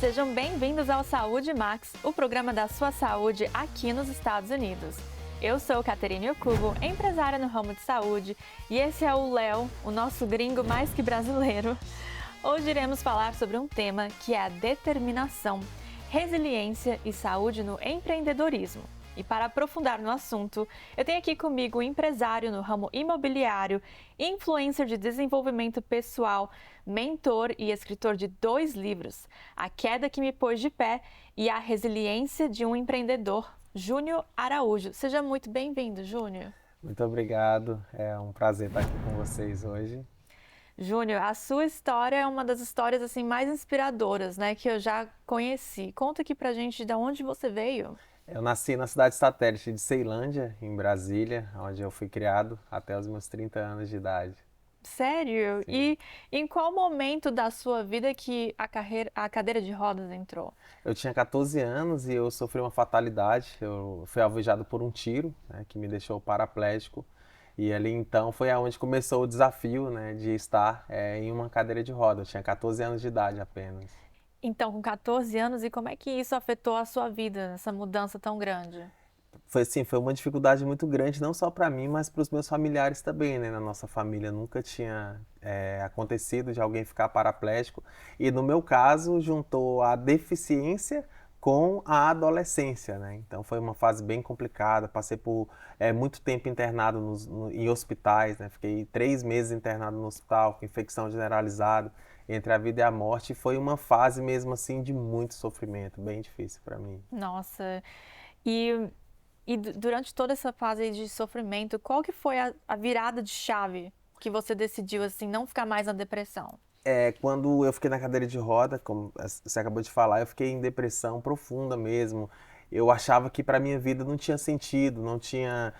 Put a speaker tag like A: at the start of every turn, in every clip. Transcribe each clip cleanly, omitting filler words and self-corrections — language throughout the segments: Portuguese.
A: Sejam bem-vindos ao Saúde Max, o programa da sua saúde aqui nos Estados Unidos. Eu sou Caterine Okubo, empresária no ramo de saúde, e esse é o Léo, o nosso gringo mais que brasileiro. Hoje iremos falar sobre um tema que é a determinação, resiliência e saúde no empreendedorismo. E para aprofundar no assunto, eu tenho aqui comigo um empresário no ramo imobiliário, influencer de desenvolvimento pessoal, mentor e escritor de 2 livros, A Queda que Me Pôs de Pé e A Resiliência de um Empreendedor, Júnior Araújo. Seja muito bem-vindo, Júnior.
B: Muito obrigado, é um prazer estar aqui com vocês hoje.
A: Júnior, a sua história é uma das histórias assim mais inspiradoras, né, que eu já conheci. Conta aqui pra gente de onde você veio.
B: Eu nasci na cidade satélite de Ceilândia, em Brasília, onde eu fui criado até os meus 30 anos de idade.
A: Sério?
B: Sim.
A: E em qual momento da sua vida que a cadeira de rodas entrou?
B: Eu tinha 14 anos e eu sofri uma fatalidade. Eu fui alvejado por um tiro, né, que me deixou paraplégico. E ali então foi aonde começou o desafio, né, de estar em uma cadeira de roda. Eu tinha 14 anos de idade apenas.
A: Então, com 14 anos, e como é que isso afetou a sua vida, essa mudança tão grande?
B: Foi assim, foi uma dificuldade muito grande, não só para mim, mas para os meus familiares também, né? Na nossa família nunca tinha acontecido de alguém ficar paraplégico. E no meu caso, juntou a deficiência com a adolescência, né? Então foi uma fase bem complicada, passei por muito tempo internado em hospitais, né? Fiquei 3 meses internado no hospital, com infecção generalizada, entre a vida e a morte. E foi uma fase mesmo assim de muito sofrimento, bem difícil para mim.
A: Nossa, e, durante toda essa fase aí de sofrimento, qual que foi a virada de chave que você decidiu, assim, não ficar mais na depressão?
B: Quando eu fiquei na cadeira de roda, como você acabou de falar, eu fiquei em depressão profunda mesmo. Eu achava que para minha vida não tinha sentido, não tinha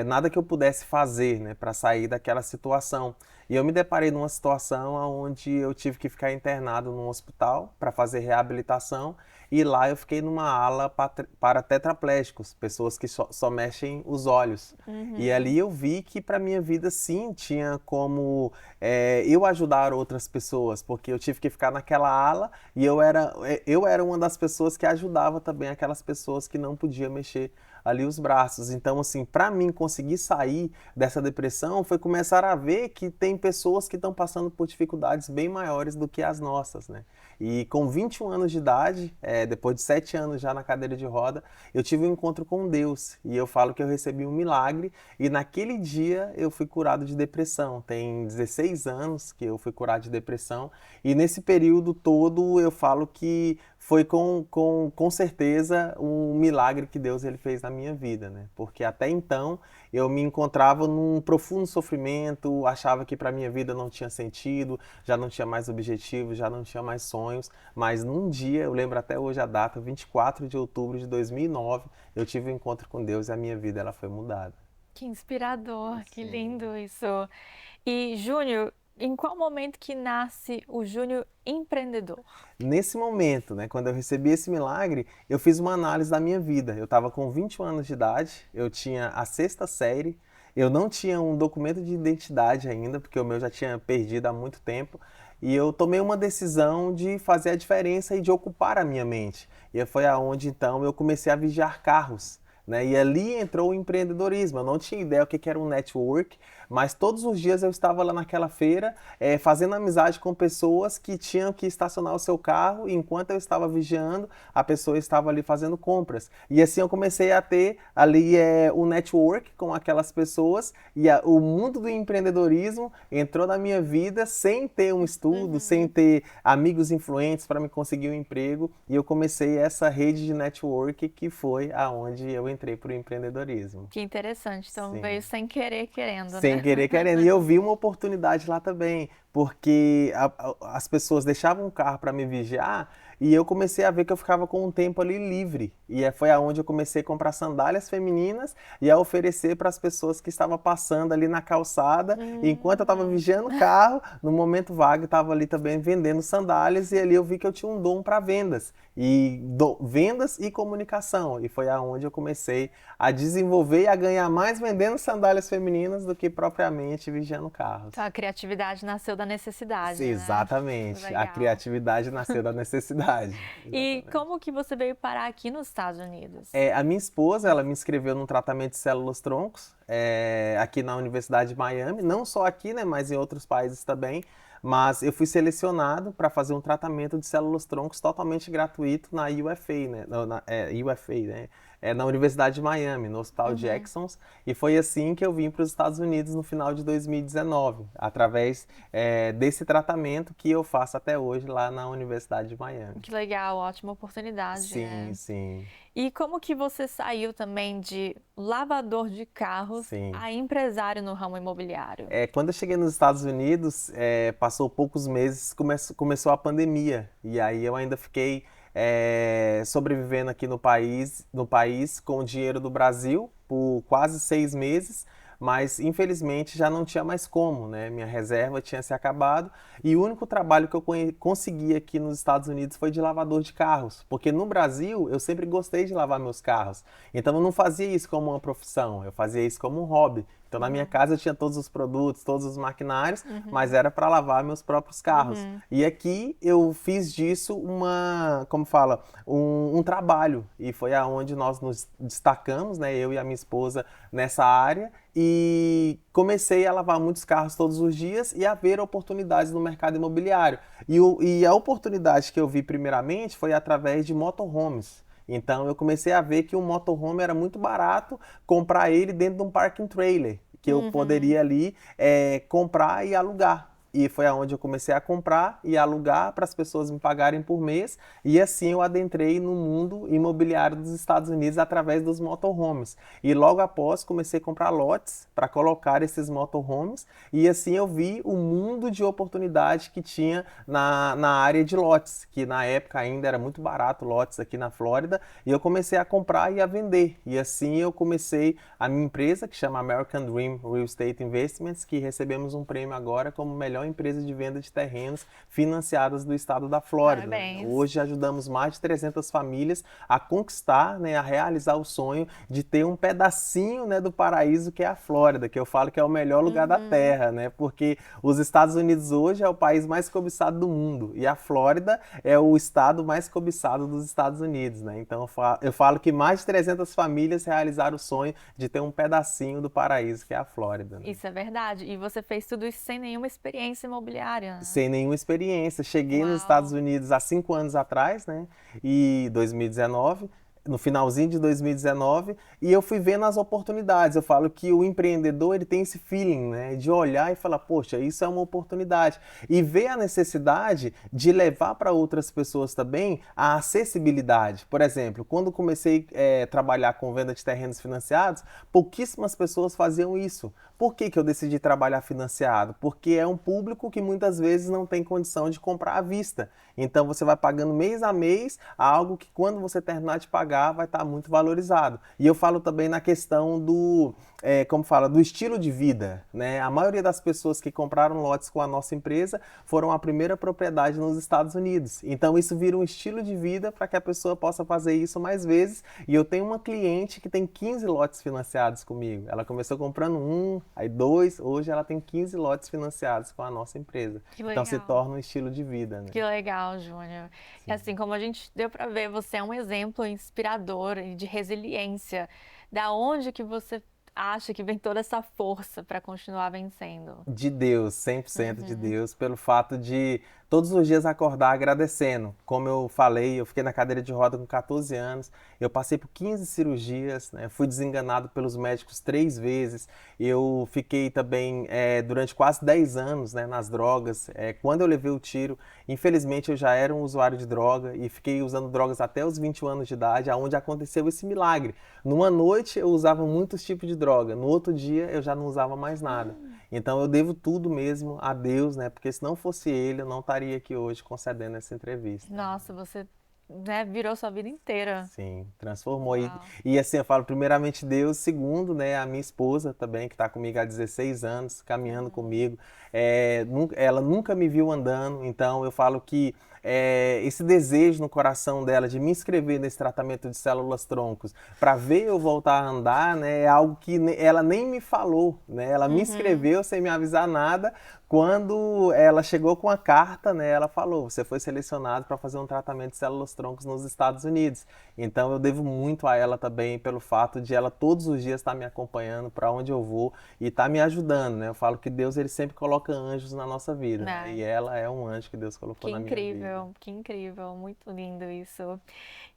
B: nada que eu pudesse fazer, né, para sair daquela situação. E eu me deparei numa situação onde eu tive que ficar internado num hospital para fazer reabilitação. E lá eu fiquei numa ala para tetraplégicos, pessoas que só mexem os olhos. E
A: Uhum.
B: ali eu vi que para minha vida sim tinha como eu ajudar outras pessoas, porque eu tive que ficar naquela ala e eu era uma das pessoas que ajudava também aquelas pessoas que não podiam mexer ali os braços. Então, assim, para mim conseguir sair dessa depressão foi começar a ver que tem pessoas que estão passando por dificuldades bem maiores do que as nossas, né? E com 21 anos de idade, depois de 7 anos já na cadeira de roda, eu tive um encontro com Deus e eu falo que eu recebi um milagre e naquele dia eu fui curado de depressão. Tem 16 anos que eu fui curado de depressão e nesse período todo eu falo que foi com certeza um milagre que Deus ele fez na minha vida, né? Porque até então eu me encontrava num profundo sofrimento, achava que para minha vida não tinha sentido, já não tinha mais objetivo, já não tinha mais sonhos, mas num dia, eu lembro até hoje a data, 24 de outubro de 2009, eu tive um encontro com Deus e a minha vida ela foi mudada.
A: Que inspirador, que
B: Sim.
A: lindo isso. E, Júnior, em qual momento que nasce o Júnior empreendedor?
B: Nesse momento, né, quando eu recebi esse milagre, eu fiz uma análise da minha vida. Eu estava com 21 anos de idade, eu tinha a 6ª série, eu não tinha um documento de identidade ainda, porque o meu já tinha perdido há muito tempo, e eu tomei uma decisão de fazer a diferença e de ocupar a minha mente. E foi aonde então eu comecei a vigiar carros. Né? E ali entrou o empreendedorismo. Eu não tinha ideia o que era um network, mas todos os dias eu estava lá naquela feira, fazendo amizade com pessoas que tinham que estacionar o seu carro, e enquanto eu estava vigiando, a pessoa estava ali fazendo compras. E assim eu comecei a ter ali o network com aquelas pessoas, e o mundo do empreendedorismo entrou na minha vida sem ter um estudo, sem
A: Uhum.
B: ter amigos influentes para me conseguir um emprego, e eu comecei essa rede de network que foi aonde eu entrei para o empreendedorismo.
A: Que interessante. Então veio
B: Sim.
A: sem querer querendo,
B: Sem
A: né?
B: querer querendo. E eu vi uma oportunidade lá também, porque as pessoas deixavam o carro para me vigiar e eu comecei a ver que eu ficava com um tempo ali livre. E foi aonde eu comecei a comprar sandálias femininas e a oferecer para as pessoas que estavam passando ali na calçada. E enquanto eu estava
A: Hum.
B: vigiando o carro, no momento vago, eu estava ali também vendendo sandálias e ali eu vi que eu tinha um dom para vendas. E vendas e comunicação. E foi aonde eu comecei a desenvolver e a ganhar mais vendendo sandálias femininas do que propriamente vigiando carros.
A: Então a criatividade nasceu da necessidade, né?
B: Exatamente. A
A: Legal.
B: criatividade nasceu da necessidade.
A: E
B: Exatamente.
A: como que você veio parar aqui nos Estados Unidos?
B: A minha esposa, ela me inscreveu num tratamento de células-troncos, aqui na Universidade de Miami, não só aqui, né, mas em outros países também. Mas eu fui selecionado para fazer um tratamento de células-troncos totalmente gratuito na UFA, né, UFA, né, na Universidade de Miami, no Hospital Jacksons. E foi assim que eu vim para os Estados Unidos no final de 2019, através desse tratamento que eu faço até hoje lá na Universidade de Miami.
A: Que legal, ótima oportunidade,
B: Sim,
A: né?
B: sim.
A: E como que você saiu também de lavador de carros
B: Sim.
A: a empresário no ramo imobiliário?
B: Quando eu cheguei nos Estados Unidos, passou poucos meses, começou a pandemia. E aí eu ainda fiquei sobrevivendo aqui no país com o dinheiro do Brasil por quase 6 meses. Mas infelizmente já não tinha mais como, né? Minha reserva tinha se acabado e o único trabalho que eu consegui aqui nos Estados Unidos foi de lavador de carros, porque no Brasil eu sempre gostei de lavar meus carros, então eu não fazia isso como uma profissão, eu fazia isso como um hobby. Então na minha casa eu tinha todos os produtos, todos os maquinários, mas era para lavar meus próprios carros. E aqui eu fiz disso como fala, um trabalho e foi aonde nós nos destacamos, né? Eu e a minha esposa nessa área. E comecei a lavar muitos carros todos os dias e a ver oportunidades no mercado imobiliário. E a oportunidade que eu vi primeiramente foi através de motorhomes. Então eu comecei a ver que um motorhome era muito barato comprar ele dentro de um parking trailer, que eu poderia ali comprar e alugar. E foi aonde eu comecei a comprar e alugar para as pessoas me pagarem por mês. E assim eu adentrei no mundo imobiliário dos Estados Unidos através dos motorhomes. E logo após comecei a comprar lotes para colocar esses motorhomes. E assim eu vi o mundo de oportunidade que tinha na área de lotes, que na época ainda era muito barato lotes aqui na Flórida. E eu comecei a comprar e a vender. E assim eu comecei a minha empresa, que chama American Dream Real Estate Investments, que recebemos um prêmio agora como melhor empresa de venda de terrenos financiadas do estado da Flórida.
A: Parabéns.
B: Hoje ajudamos mais de 300 famílias a conquistar, né, a realizar o sonho de ter um pedacinho, né, do paraíso que é a Flórida, que eu falo que é o melhor lugar da Terra, né, porque os Estados Unidos hoje é o país mais cobiçado do mundo e a Flórida é o estado mais cobiçado dos Estados Unidos, né? Então eu falo que mais de 300 famílias realizaram o sonho de ter um pedacinho do paraíso que é a Flórida, né?
A: Isso é verdade. E você fez tudo isso sem nenhuma experiência imobiliária, né?
B: Sem nenhuma experiência. Cheguei
A: Uau.
B: nos Estados Unidos há 5 anos atrás, né? E 2019, no finalzinho de 2019, e eu fui vendo as oportunidades. Eu falo que o empreendedor, ele tem esse feeling, né? De olhar e falar, poxa, isso é uma oportunidade. E ver a necessidade de levar para outras pessoas também a acessibilidade. Por exemplo, quando comecei a trabalhar com venda de terrenos financiados, pouquíssimas pessoas faziam isso. Por que eu decidi trabalhar financiado? Porque é um público que muitas vezes não tem condição de comprar à vista. Então você vai pagando mês a mês algo que quando você terminar de pagar vai estar muito valorizado. E eu falo também na questão do do estilo de vida, né? A maioria das pessoas que compraram lotes com a nossa empresa foram a primeira propriedade nos Estados Unidos. Então isso vira um estilo de vida para que a pessoa possa fazer isso mais vezes. E eu tenho uma cliente que tem 15 lotes financiados comigo. Ela começou comprando 1, aí 2, hoje ela tem 15 lotes financiados com a nossa empresa.
A: Que
B: Então se
A: legal.
B: torna um estilo de vida, né?
A: Que legal, Júnior. E assim como a gente deu para ver, você é um exemplo inspirador e de resiliência. Da onde que você acha que vem toda essa força para continuar vencendo?
B: De Deus, 100% de Deus, pelo fato de todos os dias acordar agradecendo. Como eu falei, eu fiquei na cadeira de roda com 14 anos, eu passei por 15 cirurgias, né? Fui desenganado pelos médicos 3 vezes, eu fiquei também durante quase 10 anos, né, nas drogas. Quando eu levei o tiro, infelizmente eu já era um usuário de droga e fiquei usando drogas até os 21 anos de idade, aonde aconteceu esse milagre. Numa noite eu usava muitos tipos de droga, no outro dia eu já não usava mais nada. Então eu devo tudo mesmo a Deus, né? Porque se não fosse Ele, eu não estaria aqui hoje concedendo essa entrevista.
A: Nossa, você, né, virou sua vida inteira.
B: Sim, transformou.
A: Uau.
B: E assim, eu falo primeiramente Deus, segundo, né, a minha esposa também, que está comigo há 16 anos, caminhando comigo. Ela nunca me viu andando, então eu falo que esse desejo no coração dela de me inscrever nesse tratamento de células-troncos para ver eu voltar a andar, né, é algo que ela nem me falou, né? Ela me inscreveu sem me avisar nada. Quando ela chegou com a carta, né, ela falou: você foi selecionado para fazer um tratamento de células-troncos nos Estados Unidos. Então eu devo muito a ela também pelo fato de ela todos os dias estar me acompanhando para onde eu vou e estar me ajudando, né? Eu falo que Deus, ele sempre coloca anjos na nossa vida, né? E ela é um anjo que Deus colocou na minha vida.
A: Que incrível, muito lindo isso.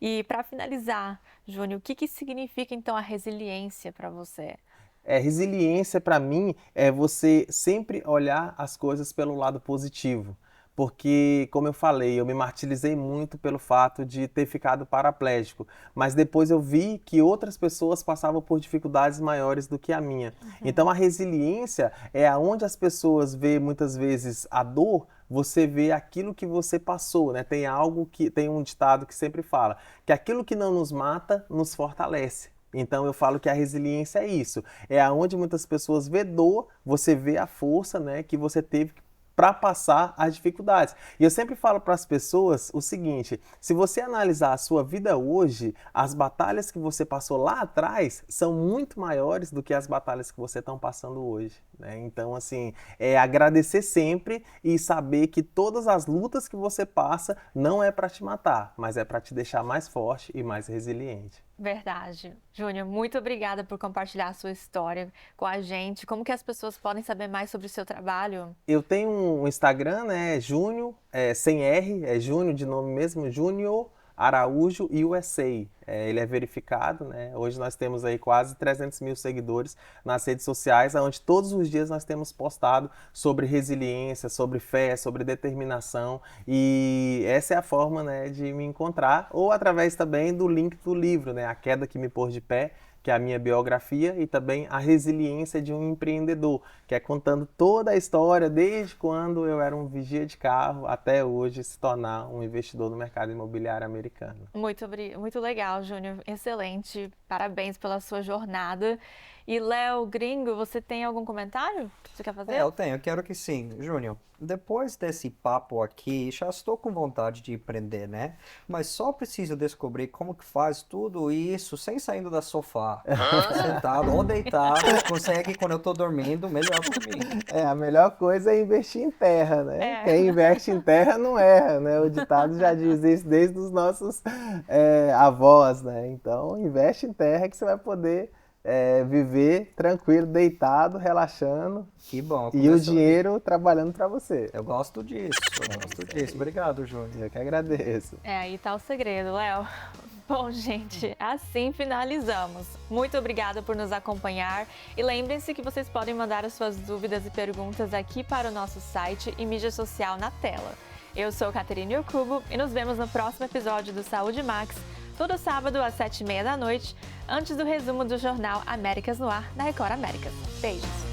A: E para finalizar, Júnior, o que que significa então a resiliência para você?
B: Resiliência para mim é você sempre olhar as coisas pelo lado positivo. Porque, como eu falei, eu me martirizei muito pelo fato de ter ficado paraplégico, mas depois eu vi que outras pessoas passavam por dificuldades maiores do que a minha. Então a resiliência é aonde as pessoas vê muitas vezes a dor, você vê aquilo que você passou, né? Tem um ditado que sempre fala que aquilo que não nos mata nos fortalece. Então eu falo que a resiliência é isso, é aonde muitas pessoas vê dor, você vê a força, né, que você teve para passar as dificuldades. E eu sempre falo para as pessoas o seguinte: se você analisar a sua vida hoje, as batalhas que você passou lá atrás são muito maiores do que as batalhas que você está passando hoje, né? Então, assim, é agradecer sempre e saber que todas as lutas que você passa não é para te matar, mas é para te deixar mais forte e mais resiliente.
A: Verdade. Júnior, muito obrigada por compartilhar a sua história com a gente. Como que as pessoas podem saber mais sobre o seu trabalho?
B: Eu tenho um Instagram, né, Júnior, sem R, é Júnior de nome mesmo, Júnior Araújo USA. Ele é verificado, né? Hoje nós temos aí quase 300 mil seguidores nas redes sociais, onde todos os dias nós temos postado sobre resiliência, sobre fé, sobre determinação, e essa é a forma, né, de me encontrar, ou através também do link do livro, né, A Queda que Me Pôs de Pé, que é a minha biografia, e também A Resiliência de um Empreendedor, que é contando toda a história, desde quando eu era um vigia de carro até hoje se tornar um investidor no mercado imobiliário americano.
A: Muito legal, Júnior. Excelente. Parabéns pela sua jornada. E Léo, gringo, você tem algum comentário que você quer fazer?
C: Eu tenho, eu quero que sim. Júnior, depois desse papo aqui, já estou com vontade de empreender, né? Mas só preciso descobrir como que faz tudo isso sem saindo da sofá. Sentado ou deitado, consegue quando eu tô dormindo, melhor pra mim.
B: A melhor coisa é investir em terra, né?
A: É.
B: Quem investe em terra não erra, né? O ditado já diz isso desde os nossos avós, né? Então, investe em terra que você vai poder viver tranquilo, deitado, relaxando.
C: Que bom.
B: E o dinheiro trabalhando para você.
C: Eu gosto disso, eu gosto disso. Obrigado, Júnior.
B: Eu que agradeço.
A: Aí tá o segredo, Léo. Bom, gente, assim finalizamos. Muito obrigada por nos acompanhar e lembrem-se que vocês podem mandar as suas dúvidas e perguntas aqui para o nosso site e mídia social na tela. Eu sou Caterine Okubo e nos vemos no próximo episódio do Saúde Max, todo sábado às 7h30 da noite, antes do resumo do jornal Américas no Ar, da Record Américas. Beijos!